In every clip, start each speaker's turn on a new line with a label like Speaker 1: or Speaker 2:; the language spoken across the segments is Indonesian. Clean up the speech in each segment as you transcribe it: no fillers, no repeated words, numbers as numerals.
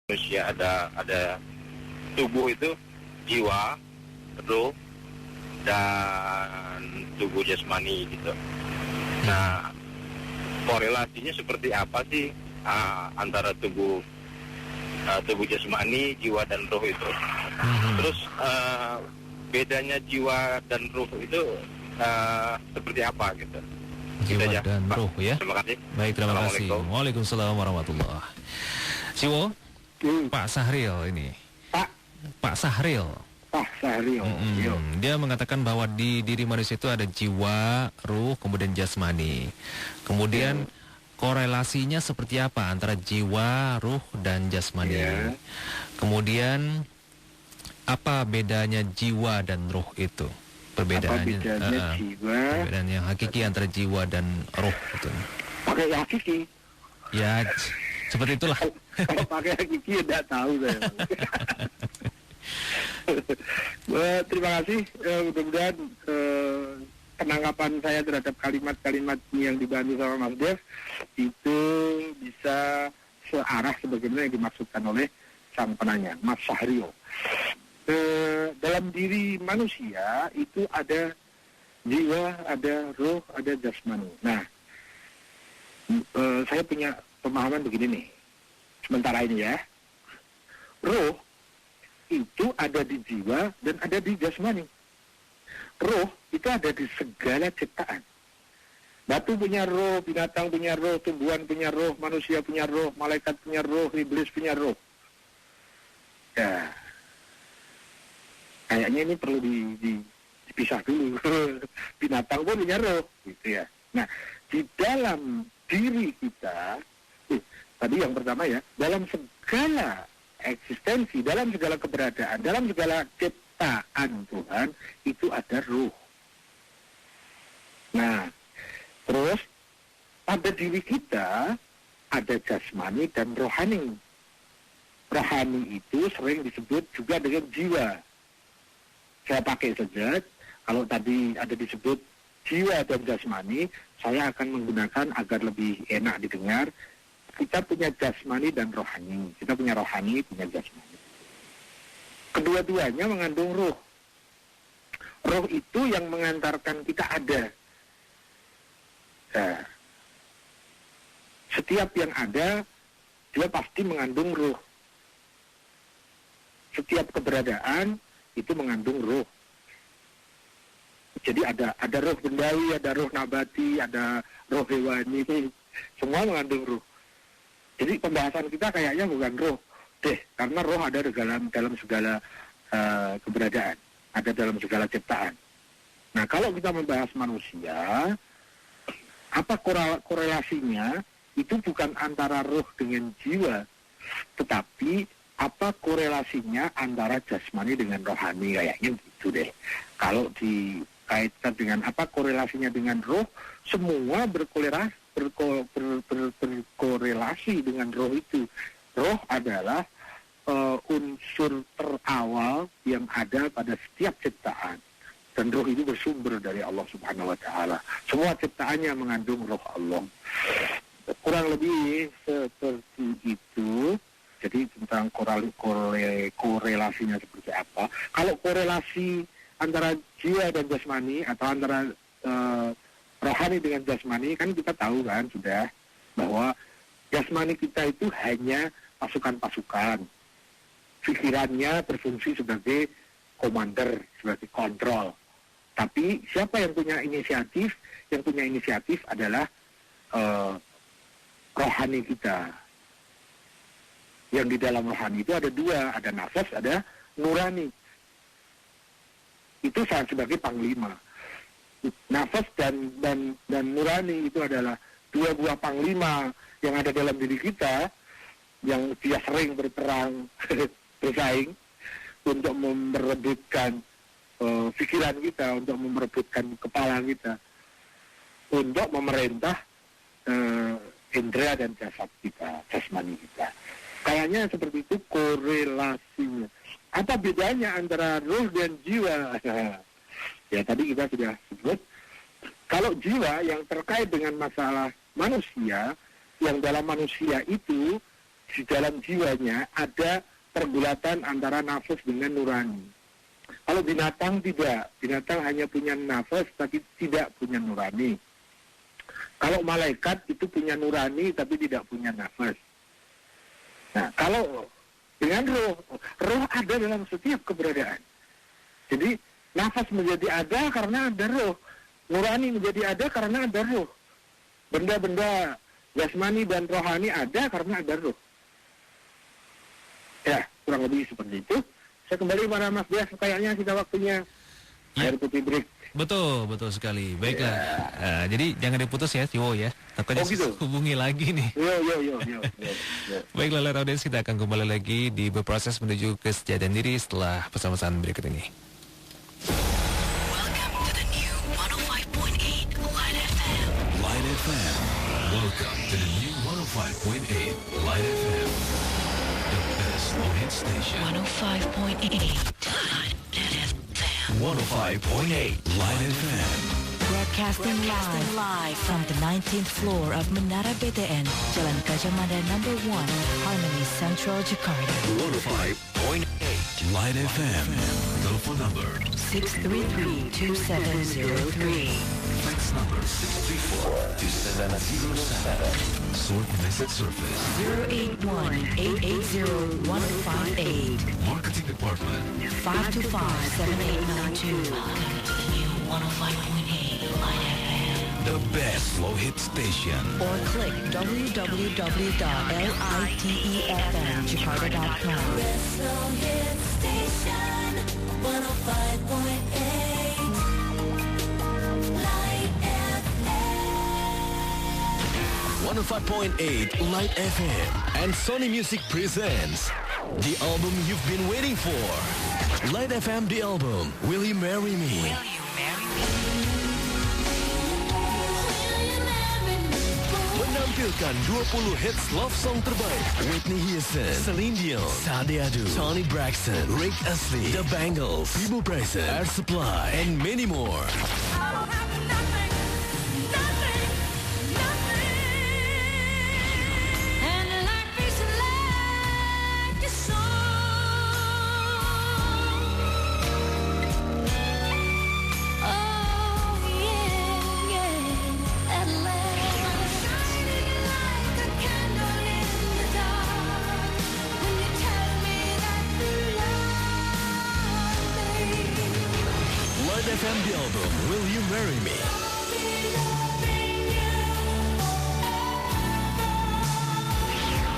Speaker 1: manusia ada tubuh itu jiwa, ruh, dan tubuh jasmani gitu. Nah, korelasinya seperti apa sih antara tubuh jasmani, jiwa dan ruh itu? Terus bedanya jiwa dan ruh itu seperti apa gitu?
Speaker 2: Jiwa
Speaker 1: Gitu aja,
Speaker 2: dan
Speaker 1: Pak.
Speaker 2: ruh ya.
Speaker 1: Terima kasih.
Speaker 2: Baik, terima kasih.
Speaker 1: Assalamualaikum.
Speaker 2: Waalaikumsalam warahmatullahi. Siwo, Pak Sahril ini. Pak Sahril. Dia mengatakan bahwa di diri manusia itu ada jiwa, ruh, kemudian jasmani. Kemudian korelasinya seperti apa antara jiwa, ruh, dan jasmani? Kemudian apa bedanya jiwa dan ruh itu? Perbedaannya, perbedaan yang hakiki antara jiwa dan ruh itu.
Speaker 3: Pakai hakiki?
Speaker 2: Ya, seperti itulah.
Speaker 3: Kalau pakai hakiki tidak tahu saya. Terima kasih. Mudah-mudahan penangkapan saya terhadap kalimat-kalimat yang dibantu sama Mas Dev itu bisa searah sebagaimana yang dimaksudkan oleh sang penanya, Mas Sahrio. Dalam diri manusia itu ada jiwa, ada roh, ada jasmani. Nah, saya punya pemahaman begini nih, sementara ini ya. Roh itu ada di jiwa dan ada di jasmani. Roh itu ada di segala ciptaan. Batu punya roh, binatang punya roh, tumbuhan punya roh, manusia punya roh, malaikat punya roh, iblis punya roh. Ya, kayaknya ini perlu dipisah dulu. Binatang pun punya roh, gitu ya. Nah, di dalam diri kita, tadi yang pertama ya, dalam segala eksistensi, dalam segala keberadaan, dalam segala ciptaan Tuhan, itu ada ruh. Nah, terus pada diri kita ada jasmani dan rohani. Rohani itu sering disebut juga dengan jiwa. Saya pakai saja, kalau tadi ada disebut jiwa dan jasmani, saya akan menggunakan agar lebih enak didengar. Kita punya jasmani dan rohani. Kita punya rohani, punya jasmani. Kedua-duanya mengandung ruh. Ruh itu yang mengantarkan kita ada. Nah, setiap yang ada, dia pasti mengandung ruh. Setiap keberadaan itu mengandung ruh. Jadi ada roh bendawi, ada roh nabati, ada roh hewani, semua mengandung ruh. Jadi pembahasan kita kayaknya bukan roh deh, karena roh ada dalam segala keberadaan, ada dalam segala ciptaan. Nah, kalau kita membahas manusia, apa korelasinya? Itu bukan antara roh dengan jiwa, tetapi apa korelasinya antara jasmani dengan rohani, kayaknya gitu deh. Kalau dikaitkan dengan apa korelasinya dengan roh, semua berkorelasi dengan roh itu. Roh adalah unsur terawal yang ada pada setiap ciptaan. Dan roh itu bersumber dari Allah Subhanahu wa Ta'ala. Semua ciptaannya mengandung roh Allah. Kurang lebih seperti itu. Jadi tentang korelasinya seperti apa. Kalau korelasi antara jiwa dan jasmani atau antara rohani dengan jasmani, kan kita tahu kan sudah bahwa jasmani kita itu hanya pasukan-pasukan. Pikirannya berfungsi sebagai komander, sebagai kontrol. Tapi siapa yang punya inisiatif? Yang punya inisiatif adalah rohani kita. Yang di dalam rohani itu ada dua, ada nafas, ada nurani. Itu sebagai panglima. Nafas dan nurani itu adalah dua buah panglima yang ada dalam diri kita, yang dia sering berperang, bersaing untuk merebutkan pikiran kita, untuk merebutkan kepala kita, untuk memerintah indera dan jasad kita, jasmani kita. Kayaknya seperti itu korelasinya. Apa bedanya antara ruh dan jiwa? Ya tadi kita sudah sebut. Kalau jiwa yang terkait dengan masalah manusia, yang dalam manusia itu di dalam jiwanya ada pergulatan antara nafas dengan nurani. Kalau binatang tidak, binatang hanya punya nafas tapi tidak punya nurani. Kalau malaikat itu punya nurani tapi tidak punya nafas. Nah, kalau dengan roh ada dalam setiap keberadaan. Jadi nafas menjadi ada karena ada roh, nurani menjadi ada karena ada roh. Benda-benda jasmani dan rohani ada karena ada roh. Ya, kurang lebih seperti itu. Saya kembali pada Mas Dias, kayaknya kita waktunya air putih break.
Speaker 2: Betul sekali. Baiklah. Jadi jangan diputus ya, Ciwo ya. Takutnya
Speaker 3: gitu.
Speaker 2: hubungi lagi nih.
Speaker 3: Yo.
Speaker 2: Baiklah, lihat audiens, kita akan kembali lagi di berproses menuju kesejahteraan diri setelah pesan-pesan berikut ini.
Speaker 4: Welcome to the new 105.8 Light FM.
Speaker 5: Light FM. Welcome to the new 105.8 Light FM. The best hit station.
Speaker 4: 105.8 Light FM.
Speaker 5: 105.8 Light FM.
Speaker 4: Broadcasting live from the 19th floor of Menara BTN, Jalan Gajah Mada number 1, Harmony Central, Jakarta.
Speaker 5: 105.8 Light FM. Telephone number
Speaker 4: 633-2703.
Speaker 5: fax number 634-2707. Short message service.
Speaker 4: 081-880-158.
Speaker 5: Marketing department.
Speaker 4: 525-7892. New 105.8 Light FM.
Speaker 5: The best slow hit station.
Speaker 4: Or click www.litefmjakarta.com.
Speaker 6: Slow hit station 105.8 Light FM.
Speaker 5: 105.8 Light FM and Sony Music presents the album you've been waiting for. Light FM The Album, Will You Marry Me?
Speaker 4: Will you marry me?
Speaker 5: Menampilkan 20 hits love song terbaik Whitney Houston, Celine Dion, Sade Adu, Toni Braxton, Rick Astley, The Bangles, People Present, Air Supply, and many more. Light FM The Album, Will You Marry Me?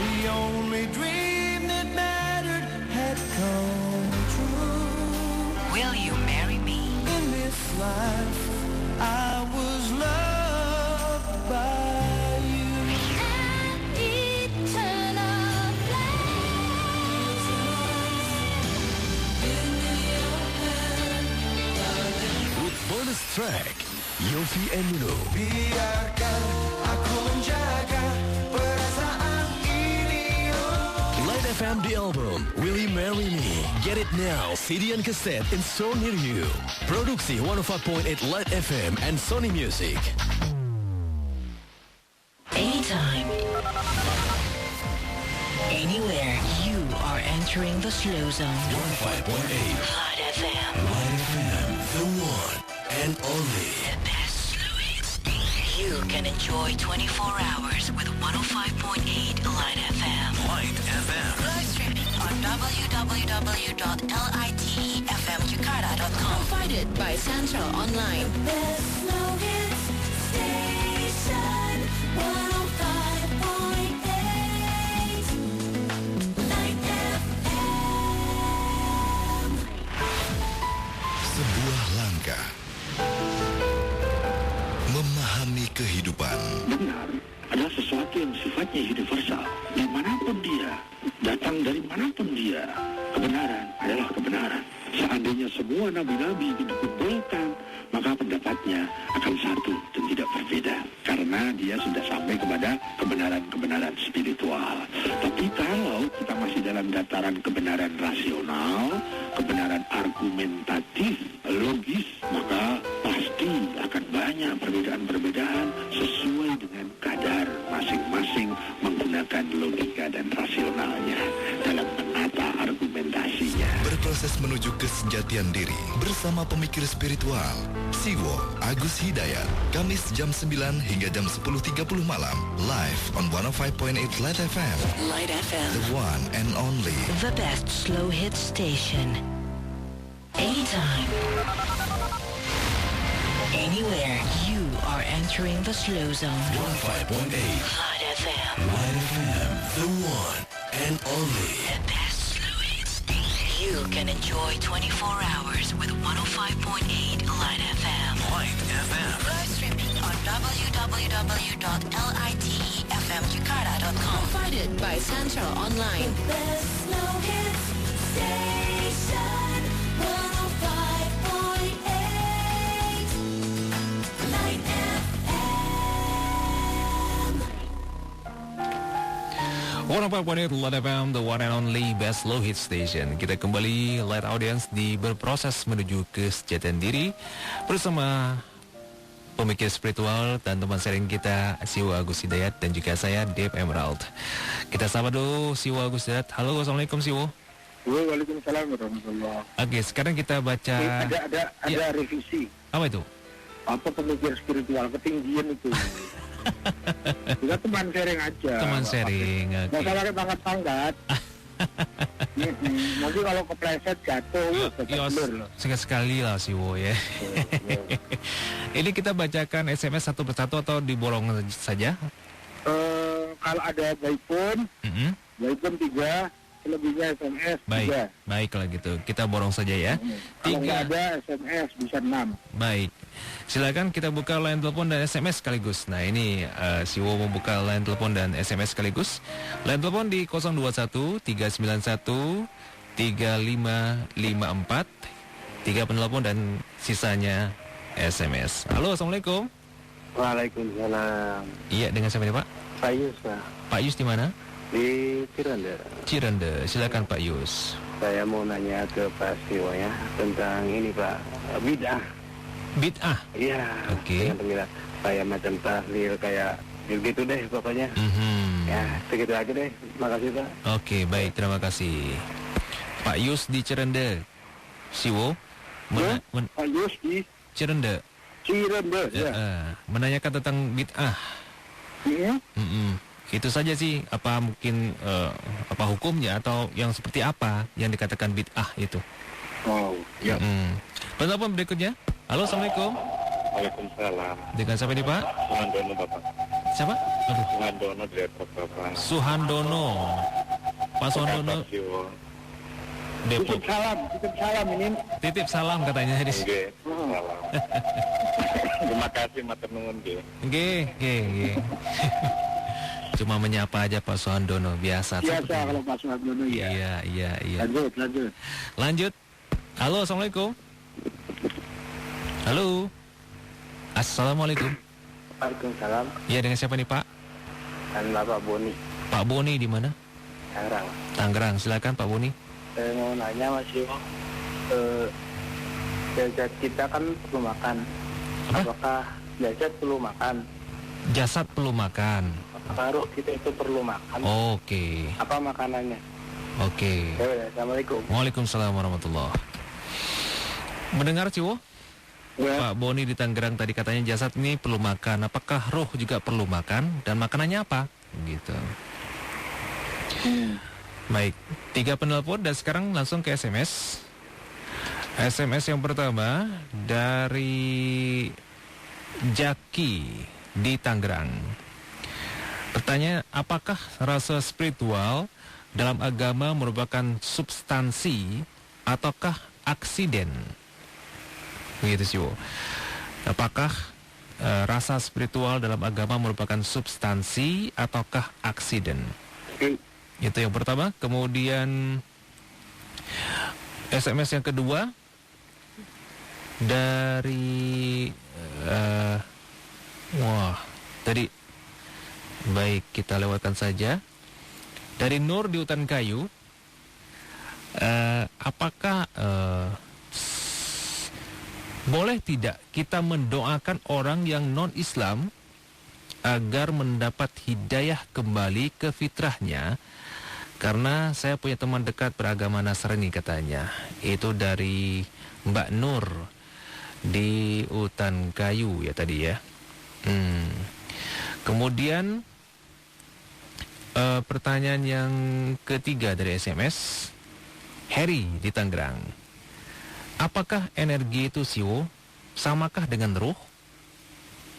Speaker 7: The only dream that mattered had come true.
Speaker 4: Will you marry me?
Speaker 7: In this life, I was loved by you.
Speaker 6: Eternal place in your hand.
Speaker 5: With bonus track, Yofi and Nuno.
Speaker 7: Biarkan aku menjaga perasaan ini.
Speaker 5: Light FM The Album, Will You Marry Me? Get it now, CD and cassette in store near you. Produksi 105.8 Light FM and Sony Music.
Speaker 4: Anytime. Anywhere. You are entering the slow zone.
Speaker 5: 105.8
Speaker 4: Light FM.
Speaker 5: Light FM, the one and only.
Speaker 4: The best slow hits. You can enjoy 24 hours with 105.8 Light FM.
Speaker 5: Light FM.
Speaker 4: Live streaming on www.litefmjakarta.com. Provided by Central Online.
Speaker 6: Best slow hits station 105.8 Light FM.
Speaker 5: Sebuah langkah memahami kehidupan.
Speaker 3: Benar adalah sesuatu yang sifatnya universal. Dimanapun dia, datang dari manapun dia, kebenaran adalah kebenaran. Seandainya semua nabi-nabi dikumpulkan, maka pendapatnya akan satu dan tidak berbeda. Karena dia sudah sampai kepada kebenaran-kebenaran spiritual. Tapi kalau kita masih dalam dataran kebenaran rasional, kebenaran argumentatif, logis, maka pasti Pasti akan banyak perbedaan-perbedaan sesuai dengan kadar masing-masing menggunakan logika dan rasionalnya dalam menata argumentasinya.
Speaker 8: Berproses menuju kesejatian diri bersama pemikir spiritual Siwo Agus Hidayat, Kamis jam 9 hingga jam 10.30 malam, live on 105.8 Light FM,
Speaker 4: Light FM,
Speaker 8: the one and only.
Speaker 4: the best slow hit station. Anytime, anywhere, you are entering the slow zone.
Speaker 8: 105.8
Speaker 4: Light FM,
Speaker 8: Light FM, the one and only.
Speaker 4: the best slow hit station. You can enjoy 24 hours with 105.8 Light FM.
Speaker 8: Light FM.
Speaker 4: Live streaming on www.litefmjakarta.com. Provided by Central Online.
Speaker 6: Best slow hits station 105.8 Light FM.
Speaker 2: 104.8 Light FM, the one and only best slow hit station. Kita kembali Light Audience di berproses menuju kesejahteraan diri bersama pemikir spiritual dan teman sharing kita Siwo Agus Hidayat dan juga saya Dave Emerald. Kita sapa dulu Siwo Agus Hidayat. Halo, assalamualaikum Siwo.
Speaker 3: Waalaikumsalam warahmatullahi.
Speaker 2: Oke, sekarang kita baca.
Speaker 3: Ada revisi.
Speaker 2: Apa itu?
Speaker 3: Apa pemikir spiritual ketinggian itu? Kita teman sharing aja.
Speaker 2: Teman sharing.
Speaker 3: Nggak
Speaker 2: Oke.
Speaker 3: usah pakai pangkat-pangkat. Nanti kalau kepleset jatuh,
Speaker 2: Yos, singkat sekali lah Siwo ya. Ini kita bacakan SMS satu persatu atau diborong saja?
Speaker 3: Kalau ada by phone,
Speaker 2: Mm-mm.
Speaker 3: by phone 3, selebihnya SMS 3.
Speaker 2: Baik, baik kalau gitu. Kita borong saja ya.
Speaker 3: Kalau nggak
Speaker 2: 3.
Speaker 3: ada SMS bisa 6.
Speaker 2: Baik. Silakan kita buka line telepon dan SMS sekaligus. Nah, ini Siwo membuka line telepon dan SMS sekaligus. Line telepon di 021 391 3554. 3 penelpon dan sisanya SMS. Halo, assalamualaikum.
Speaker 1: Waalaikumsalam.
Speaker 2: Iya, dengan siapa nih Pak?
Speaker 1: Pak Yus, Pak.
Speaker 2: Pak Yus di mana?
Speaker 1: Di Cirende.
Speaker 2: Cirende. Silakan Pak Yus.
Speaker 1: Saya mau nanya ke Pak Siwo ya tentang ini Pak, bid'ah.
Speaker 2: Bid'ah.
Speaker 1: Iya.
Speaker 2: Oke.
Speaker 1: Dengan pemilah kayak macam tahlil kayak gitu deh pokoknya.
Speaker 2: Mhm.
Speaker 1: Ya, segitu aja deh. Makasih Pak.
Speaker 2: Oke, baik, terima kasih. Pak Yus di Cirende. Siwo
Speaker 3: Pak Yus di
Speaker 2: Cirende.
Speaker 3: Cirende. Ya.
Speaker 2: Menanyakan tentang bid'ah.
Speaker 3: Iya.
Speaker 2: Mm-mm. Itu saja sih. Apa mungkin apa hukumnya atau yang seperti apa yang dikatakan bid'ah itu?
Speaker 3: Oh, ya.
Speaker 2: Penelpon berikutnya. Halo, assalamualaikum.
Speaker 1: Waalaikumsalam.
Speaker 2: Dengan siapa nih Pak?
Speaker 1: Suhandono Bapak.
Speaker 2: Siapa? Aduh,
Speaker 1: Suhandono Depok Bapak.
Speaker 2: Suhandono. Pak Suhandono
Speaker 1: Siwo.
Speaker 2: Depok.
Speaker 3: Titip salam ini.
Speaker 2: Titip salam katanya di sini.
Speaker 1: Nggih. Salam. Terima kasih matur nuwun nggih.
Speaker 2: Nggih. Cuma menyapa aja Pak Suhandono biasa.
Speaker 3: Biasa kalau Pak Suhardono ya.
Speaker 2: Iya.
Speaker 3: Lanjut.
Speaker 2: Lanjut. Halo, assalamualaikum. Halo. Assalamualaikum.
Speaker 1: Waalaikumsalam.
Speaker 2: Iya, dengan siapa nih Pak?
Speaker 1: Dan Bapak Boni.
Speaker 2: Pak Boni di mana?
Speaker 1: Tangerang.
Speaker 2: Tangerang. Silakan Pak Boni.
Speaker 1: Saya mau nanya Mas Siwo. Jasad kita kan perlu makan.
Speaker 2: Apa?
Speaker 1: Apakah jasad perlu makan?
Speaker 2: Jasad perlu makan.
Speaker 1: Apakah ruh kita itu perlu makan?
Speaker 2: Oke.
Speaker 1: Apa makanannya?
Speaker 2: Oke.
Speaker 1: Ya udah, Assalamualaikum.
Speaker 2: Waalaikumsalam warahmatullahi. Mendengar Ciwo?
Speaker 3: Ya.
Speaker 2: Pak Boni di Tangerang tadi katanya jasad ini perlu makan. Apakah roh juga perlu makan? Dan makanannya apa? Gitu. Baik, 3 penelpon dan sekarang langsung ke SMS. SMS yang pertama dari Jaki di Tangerang. Pertanyaan, apakah rasa spiritual dalam agama merupakan substansi ataukah aksiden? Begitu sih. Apakah rasa spiritual dalam agama merupakan substansi ataukah aksiden? Itu yang pertama. Kemudian SMS yang kedua dari tadi baik, kita lewatkan saja. Dari Nur di Hutan Kayu. boleh tidak kita mendoakan orang yang non-Islam agar mendapat hidayah kembali ke fitrahnya? Karena saya punya teman dekat beragama Nasrani katanya. Itu dari Mbak Nur di Utan Kayu ya tadi ya. Kemudian pertanyaan yang ketiga dari SMS, Harry di Tangerang. Apakah energi itu siwo samakah dengan ruh?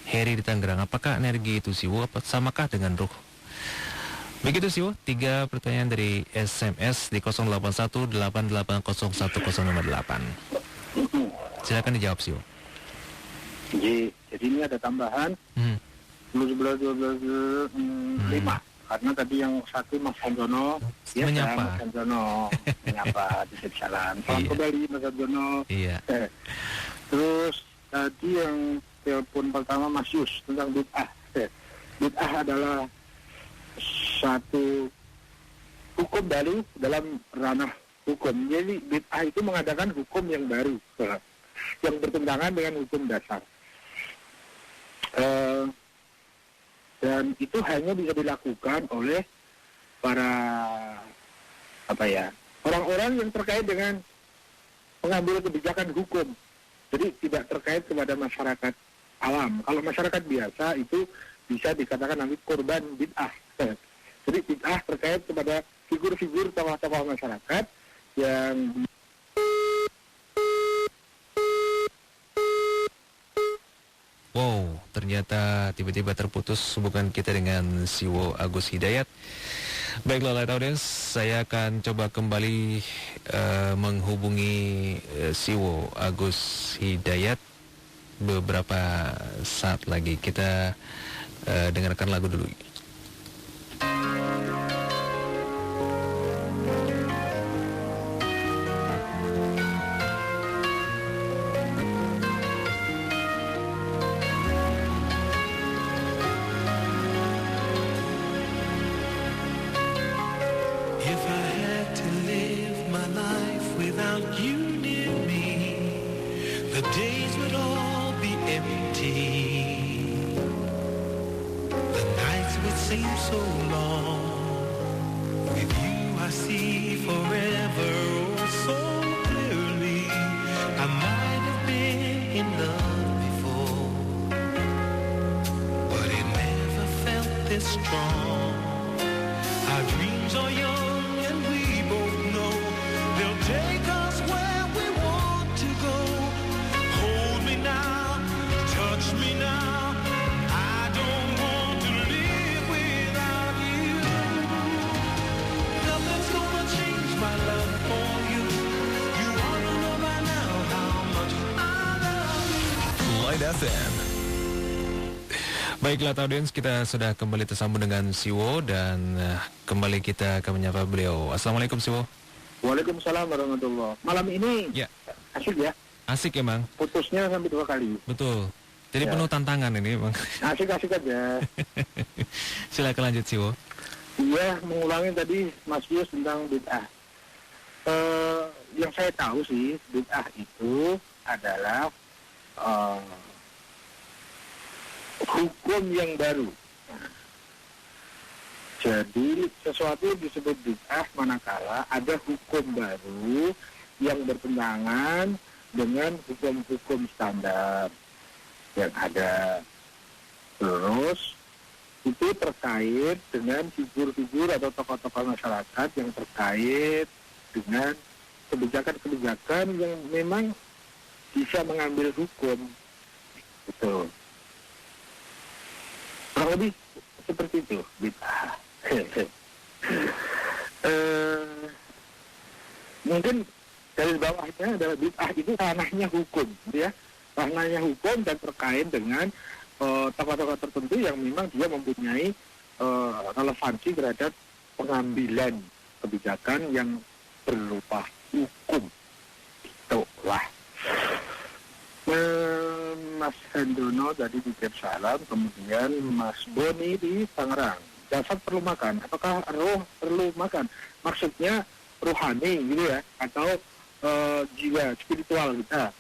Speaker 2: Harry di Tangerang, apakah energi itu siwo samakah dengan ruh? Begitu siwo, 3 pertanyaan dari SMS di 081880101008. Silakan dijawab siwo.
Speaker 3: Jadi ini ada tambahan 11, 12, 5. Karena tadi yang satu Mas Sanjono,
Speaker 2: Menyapa.
Speaker 3: Mas Sanjono menyapa di jalan. Salam kembali Mas Sanjono.
Speaker 2: Iya.
Speaker 3: Terus tadi yang telepon pertama Mas Yus tentang bid'ah. Bid'ah adalah satu hukum baru dalam ranah hukum. Jadi bid'ah itu mengadakan hukum yang baru, yang bertentangan dengan hukum dasar. Dan itu hanya bisa dilakukan oleh para orang-orang yang terkait dengan mengambil kebijakan hukum. Jadi tidak terkait kepada masyarakat awam. Kalau masyarakat biasa itu bisa dikatakan nanti korban bid'ah. Jadi bid'ah terkait kepada figur-figur tokoh-tokoh masyarakat yang
Speaker 2: Wow, ternyata tiba-tiba terputus hubungan kita dengan Siwo Agus Hidayat. Baiklah, Light Audience, saya akan coba kembali menghubungi Siwo Agus Hidayat beberapa saat lagi. Kita dengarkan lagu dulu.
Speaker 7: If I had to live my life without you near me, the days would all be empty. The nights would seem so long. With you I see forever oh so clearly. I might have been in love before, but it never felt this strong. Our dreams are young and we both know they'll take us where we want to go. Hold me now, touch me now. I don't want to live without you. Nothing's gonna change my love for you. You ought to know by now how much I love you.
Speaker 5: Light FM.
Speaker 2: Baiklah, audiens, kita sudah kembali tersambung dengan Siwo dan kembali kita akan menyapa beliau. Assalamualaikum Siwo.
Speaker 3: Waalaikumsalam warahmatullahi. Malam ini
Speaker 2: Ya,
Speaker 3: asik ya,
Speaker 2: asik emang.
Speaker 3: putusnya sampai 2 kali.
Speaker 2: Betul. Jadi
Speaker 3: Ya.
Speaker 2: penuh tantangan ini emang.
Speaker 3: Asik-asik aja.
Speaker 2: Silakan lanjut Siwo.
Speaker 3: Iya, mengulangi tadi Mas Yus tentang bid'ah. Yang saya tahu sih, bid'ah itu adalah hukum yang baru. Jadi sesuatu yang disebut bid'ah manakala ada hukum baru yang bertentangan dengan hukum-hukum standar yang ada. Terus itu terkait dengan figur-figur atau tokoh-tokoh masyarakat yang terkait dengan kebijakan-kebijakan yang memang bisa mengambil hukum. Gitu. Kurang lebih seperti itu bid'ah. Mungkin dari bawahnya adalah bid'ah itu ranahnya hukum, ya, ranahnya hukum dan terkait dengan tokoh-tokoh tertentu yang memang dia mempunyai relevansi terhadap pengambilan kebijakan yang berupa hukum. Itulah. Mas Hendono tadi di Salam, kemudian Mas Boni di Tangerang. Jasad perlu makan. Apakah roh perlu makan? Maksudnya rohani gitu ya, atau jiwa spiritual kita.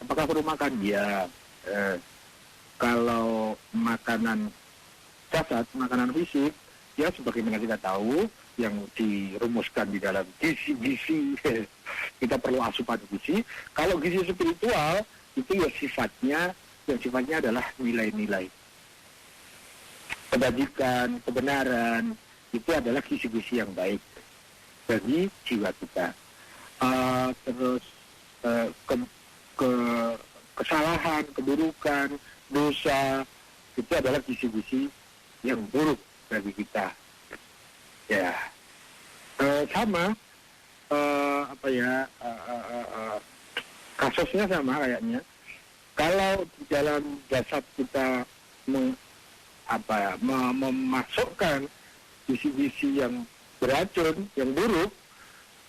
Speaker 3: Apakah perlu makan? Ya. Kalau makanan jasad, makanan fisik, ya sebagaimana kita tahu yang dirumuskan di dalam gizi kita perlu asupan gizi. Kalau gizi spiritual itu ya sifatnya adalah nilai-nilai kebajikan, kebenaran, itu adalah gizi-gizi yang baik bagi jiwa kita. Terus kesalahan, keburukan, dosa itu adalah gizi-gizi yang buruk bagi kita. Ya, sama kasusnya sama kayaknya. Kalau di dalam jasad kita memasukkan gizi-gizi yang beracun, yang buruk,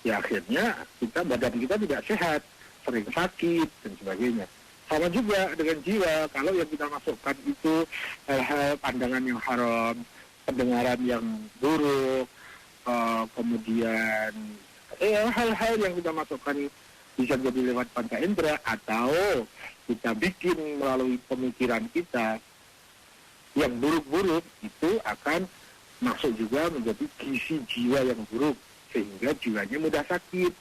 Speaker 3: ya akhirnya badan kita tidak sehat, sering sakit dan sebagainya. Sama juga dengan jiwa, kalau yang kita masukkan itu hal-hal pandangan yang haram, pendengaran yang buruk, kemudian hal-hal yang kita masukkan bisa jadi lewat panca indera atau kita bikin melalui pemikiran kita yang buruk-buruk, itu akan masuk juga menjadi gizi jiwa yang buruk, sehingga jiwanya mudah sakit,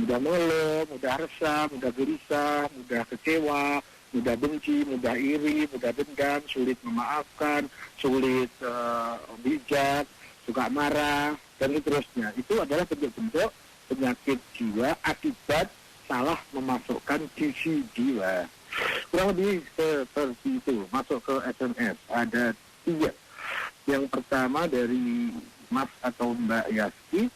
Speaker 3: mudah mengeluh, mudah resah, mudah gelisah, mudah kecewa, mudah benci, mudah iri, mudah dendam, sulit memaafkan, sulit bijak, suka marah, dan seterusnya. Itu adalah bentuk-bentuk penyakit jiwa akibat salah memasukkan gizi jiwa. Kurang lebih seperti itu. Masuk ke SMS ada 3. Yang pertama dari Mas atau Mbak Yasti,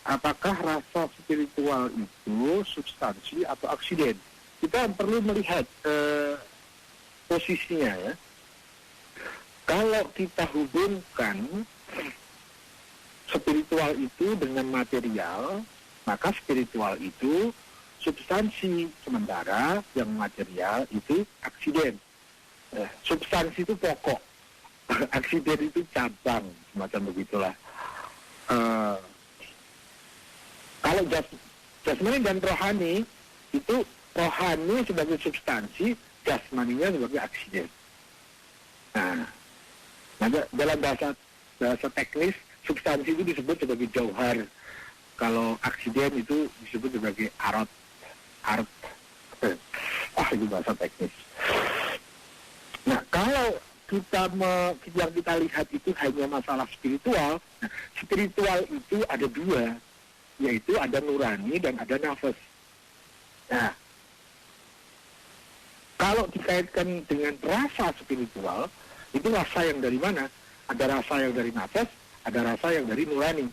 Speaker 3: apakah rasa spiritual itu substansi atau aksiden? Kita perlu melihat posisinya ya. Kalau kita hubungkan spiritual itu dengan material, maka spiritual itu substansi, sementara yang material itu aksiden. Substansi itu pokok, aksiden itu cabang, semacam begitulah. Kalau jasmani dan rohani, itu rohani sebagai substansi, jasmaninya sebagai aksiden. Nah, dalam bahasa teknis, substansi itu disebut sebagai jauhar. Kalau aksiden itu disebut sebagai arot. Itu bahasa teknis. Nah, kalau yang kita lihat itu hanya masalah spiritual, nah, spiritual itu ada 2, yaitu ada nurani dan ada nafas. Nah, kalau dikaitkan dengan rasa spiritual, itu rasa yang dari mana? Ada rasa yang dari nafas, ada rasa yang dari nurani.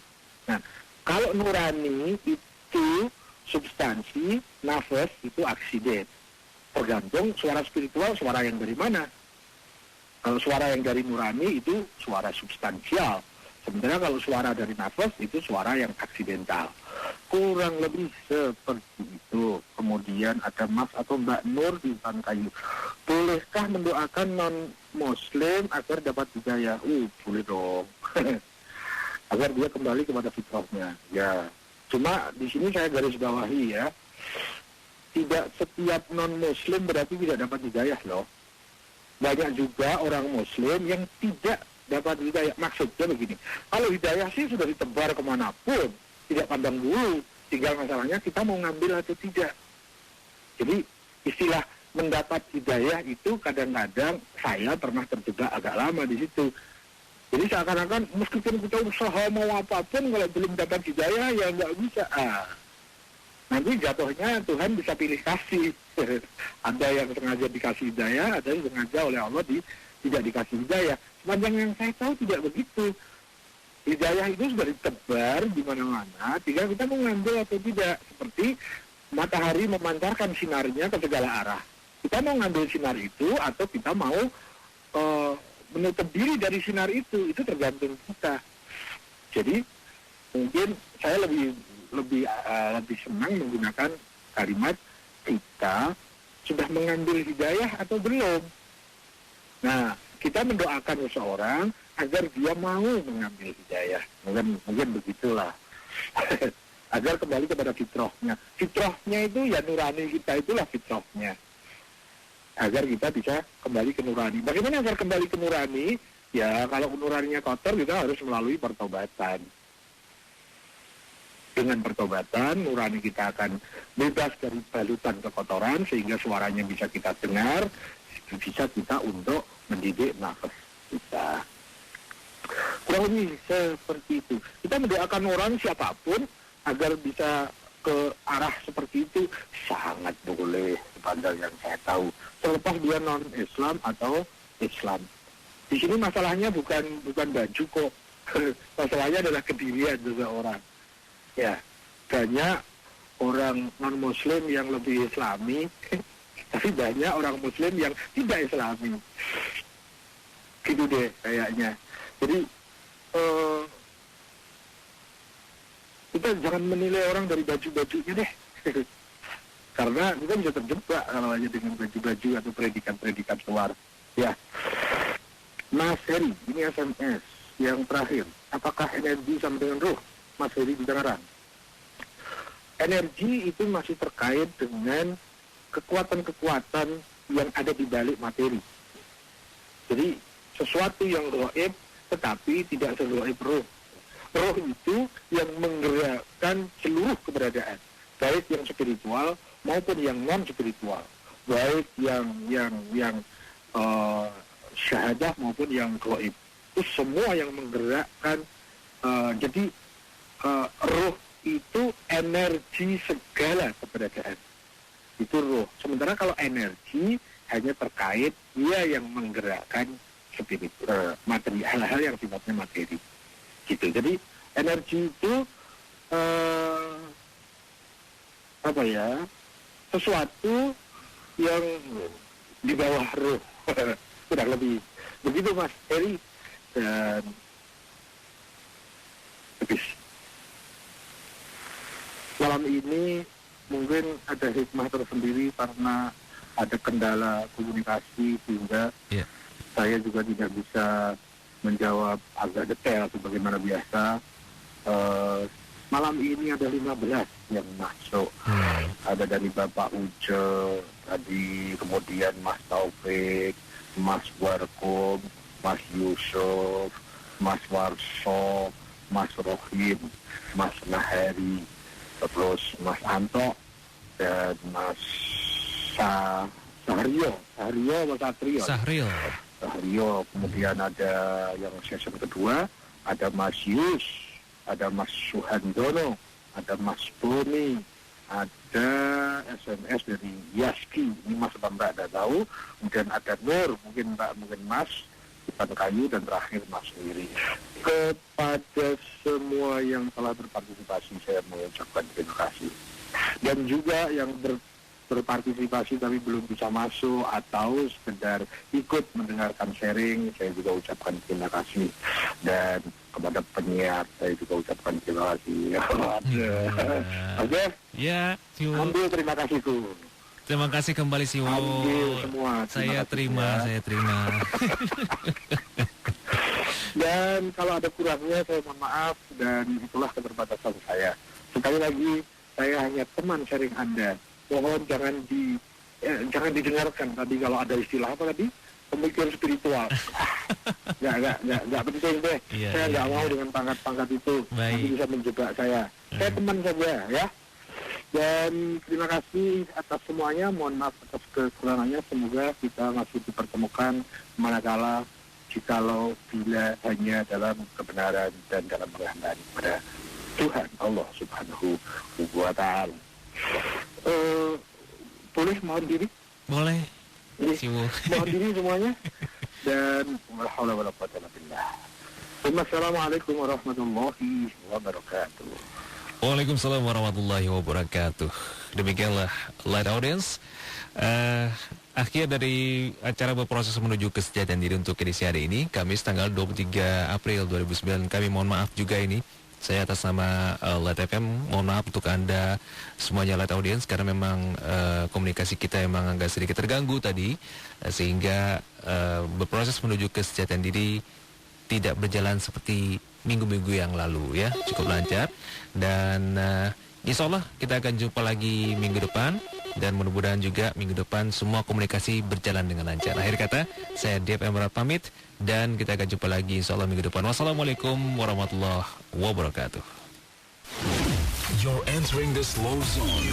Speaker 3: Nah, kalau nurani itu substansi, nafas itu aksiden. Tergantung suara spiritual, suara yang dari mana. Kalau suara yang dari nurani itu suara substansial. Sementara kalau suara dari nafas itu suara yang aksidental. Kurang lebih seperti itu. Kemudian ada Mas atau Mbak Nur di Bangkayu. Bolehkah mendoakan non-muslim agar dapat hidayah? Boleh dong. Agar dia kembali kepada fitrahnya. Ya. Cuma di sini saya garis bawahi ya. Tidak setiap non-muslim berarti tidak dapat hidayah loh. Banyak juga orang muslim yang tidak dapat hidayah. Maksudnya begini, kalau hidayah sih sudah ditebar kemanapun, tidak pandang bulu. Tinggal masalahnya kita mau ngambil atau tidak. Jadi istilah mendapat hidayah itu kadang-kadang saya pernah terjebak agak lama di situ. Jadi seakan-akan meskipun kita usaha mau apapun, kalau belum dapat hidayah ya nggak bisa. Nanti jatuhnya Tuhan bisa pilih kasih. Ada yang sengaja dikasih hidayah, ada yang sengaja oleh Allah tidak dikasih hidayah. Sepanjang yang saya tahu tidak begitu. Hidayah itu sudah ditebar di mana-mana, tinggal kita mau ngambil atau tidak. Seperti matahari memancarkan sinarnya ke segala arah. Kita mau ngambil sinar itu atau kita mau menutup diri dari sinar itu tergantung kita. Jadi mungkin saya lebih senang menggunakan kalimat kita sudah mengambil hidayah atau belum. Nah, kita mendoakan seseorang agar dia mau mengambil hidayah. Mungkin begitulah. agar kembali kepada fitrahnya. Fitrahnya itu ya nurani kita, itulah fitrahnya. Agar kita bisa kembali ke nurani. Bagaimana agar kembali ke nurani? Ya kalau nuraninya kotor kita harus melalui pertobatan. Dengan pertobatan, nurani kita akan bebas dari balutan kekotoran sehingga suaranya bisa kita dengar, bisa kita untuk mendidik nafas kita. Kurang lebih seperti itu. Kita mendoakan orang siapapun agar bisa ke arah seperti itu sangat boleh sepanjang yang saya tahu. Terlepas dia non-Islam atau Islam. Di sini masalahnya bukan baju kok. Masalahnya adalah kedirian seseorang. Ya, banyak orang non-Muslim yang lebih Islami, tapi banyak orang Muslim yang tidak Islami. Gitu deh kayaknya. Jadi kita jangan menilai orang dari baju-bajunya deh. Karena kita bisa terjebak kalau hanya dengan baju-baju atau predikat-predikat luar. Ya, Mas Heri, ini SMS yang terakhir. Apakah energi sama dengan roh? Mas Heri di Tangerang. Energi itu masih terkait dengan kekuatan-kekuatan yang ada di balik materi. Jadi sesuatu yang gaib tetapi tidak segaib roh. Roh itu yang menggerakkan seluruh keberadaan, baik yang spiritual maupun yang non spiritual, baik yang syahadah maupun yang gaib. Itu semua yang menggerakkan. Jadi roh itu energi segala keberadaan. Itu roh. Sementara kalau energi hanya terkait dia yang menggerakkan materi, hal-hal yang sifatnya materi. Gitu. Jadi energi itu sesuatu yang di bawah roh. Kurang lebih begitu Mas Heri. Dan habis malam ini mungkin ada hikmah tersendiri karena ada kendala komunikasi sehingga saya juga tidak bisa menjawab agak detail sebagaimana biasa. Malam ini ada 15 yang masuk. Ada dari Bapak Uce tadi, kemudian Mas Taufik, Mas Warkom, Mas Yusuf, Mas Warso, Mas Rohim, Mas Naheri, terus Mas Anto dan Mas Sahrio atau Satrio? Sahrio. Kemudian ada yang session kedua, ada Mas Yus, ada Mas Suhandono, ada Mas Boni, ada SMS dari Yaski, ini Mas Mbak tidak tahu, kemudian ada Nur, mungkin Mas Ipan Kayu, dan terakhir Mas Wiri. Kepada semua yang telah berpartisipasi saya mengucapkan terima kasih. Dan juga yang berpartisipasi tapi belum bisa masuk atau sekedar ikut mendengarkan sharing, saya juga ucapkan terima kasih. Dan kepada penyiar saya juga ucapkan terima kasih. Oke?
Speaker 2: Ya, Siwo.
Speaker 3: Ambil terima kasihku.
Speaker 2: Terima kasih kembali Siwo.
Speaker 3: Ambil semua.
Speaker 2: Saya terima.
Speaker 3: Dan kalau ada kurangnya saya mohon maaf, dan itulah keterbatasan saya. Sekali lagi, saya hanya teman sharing Anda. Mohon jangan didengarkan tadi kalau ada istilah apa tadi? Pemikir spiritual. Nggak penting deh. Saya nggak mau dengan pangkat-pangkat itu. Nanti bisa menjebak saya. Saya teman saja ya. Dan terima kasih atas semuanya. Mohon maaf atas kekurangannya. Semoga kita masih dipertemukan manakala jikalau bila hanya dalam kebenaran dan dalam pengabdian kepada Tuhan Allah Subhanahu wa Ta'ala. Boleh mohon diri?
Speaker 2: Boleh.
Speaker 3: Mohon diri semuanya. Dan Assalamualaikum warahmatullahi wabarakatuh.
Speaker 2: Waalaikumsalam warahmatullahi wabarakatuh. Demikianlah Light Audience. Akhir dari acara berproses menuju kesejahteraan diri untuk edisi hari ini, Kamis tanggal 23 April 2009. Kami mohon maaf juga ini, saya atas nama Light FM, mohon maaf untuk Anda semuanya Light Audience, karena memang komunikasi kita memang agak sedikit terganggu tadi, sehingga berproses menuju kesejahteraan diri tidak berjalan seperti minggu-minggu yang lalu ya, cukup lancar. Dan insya Allah kita akan jumpa lagi minggu depan. Dan mudah-mudahan juga minggu depan semua komunikasi berjalan dengan lancar. Akhir kata, saya Dev Emerald pamit. Dan kita akan jumpa lagi insya Allah minggu depan. Wassalamualaikum warahmatullahi wabarakatuh.
Speaker 5: You're entering the slow zone.